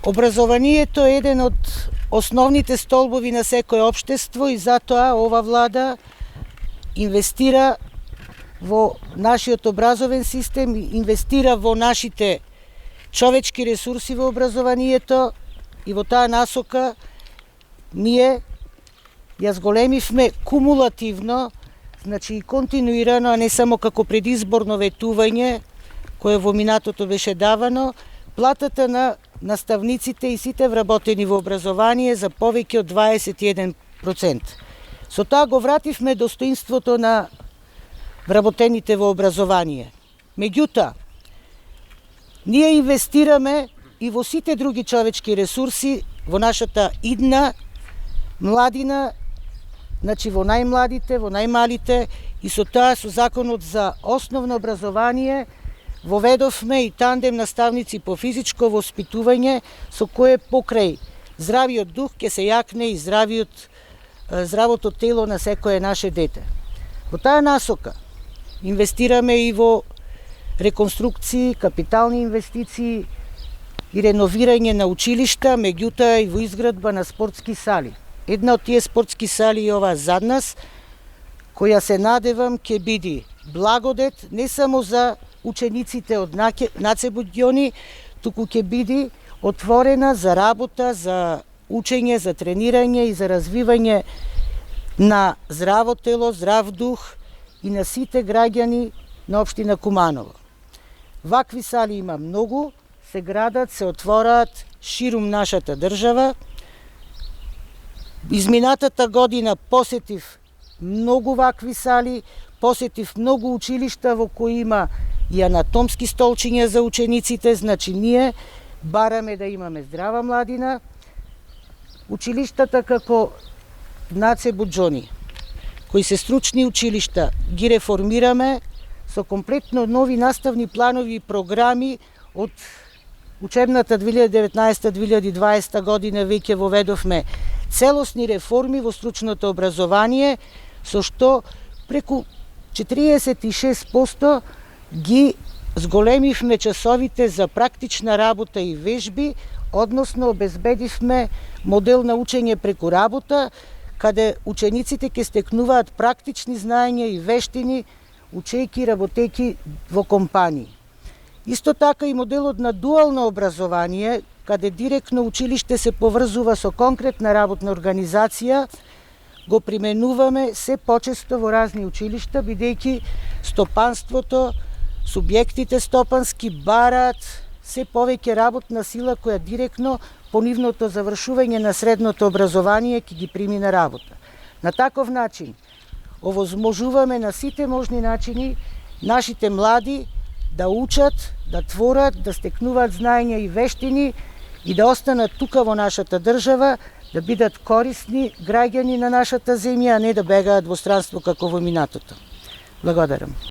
Образованието е еден од основните столбови на секое општество и затоа ова влада инвестира во нашиот образовен систем, инвестира во нашите човечки ресурси во образованието и во таа насока ние ја зголемивме кумулативно, значи и континуирано, а не само како предизборно ветување, кое во минатото беше давано, платата на наставниците и сите вработени во образование за повеќе од 21%. Со тоа го вративме достоинството на вработените во образование. Меѓутоа, ние инвестираме и во сите други човечки ресурси, во нашата идна младина, значи во најмладите, во најмалите, и со тоа со законот за основно образование воведовме и тандем наставници по физичко воспитување, со кое покрај здравиот дух ќе се јакне и здравото тело на секое наше дете. Во таа насока инвестираме и во реконструкции, капитални инвестиции и реновирање на училишта, меѓутоа и во изградба на спортски сали. Една од тие спортски сали е ова зад нас, која се надевам ќе биде благодет не само за учениците од Нацебудјони, туку ќе биде отворена за работа, за учење, за тренирање и за развивање на здраво тело, здрав дух и на сите граѓани на општина Куманово. Вакви сали има многу, се градат, се отвораат ширум нашата држава. Изминатата година посетив многу вакви сали, посетив многу училишта во кои има и анатомски столчиња за учениците, значи ние бараме да имаме здрава младина. Училиштата како Нацебудјони, кои се стручни училишта, ги реформираме со комплетно нови наставни планови и програми. Од учебната 2019-2020 година веќе воведовме целосни реформи во стручното образование, со што преку 46% ги зголемивме часовите за практична работа и вежби, односно обезбедивме модел на учење преку работа, каде учениците ќе стекнуваат практични знаења и вештини, учејки и работејки во компании. Исто така и моделот на дуално образование, каде директно училиште се поврзува со конкретна работна организација, го применуваме се почесто во разни училишта, бидејќи стопанството, субјектите стопански бараат се повеќе работна сила која директно по нивното завршување на средното образование ќе ги прими на работа. На таков начин овозможуваме на сите можни начини нашите млади да учат, да творат, да стекнуваат знаења и вештини и да останат тука во нашата држава, да бидат корисни граѓани на нашата земја, а не да бегаат во странство како во минатото. Благодарам.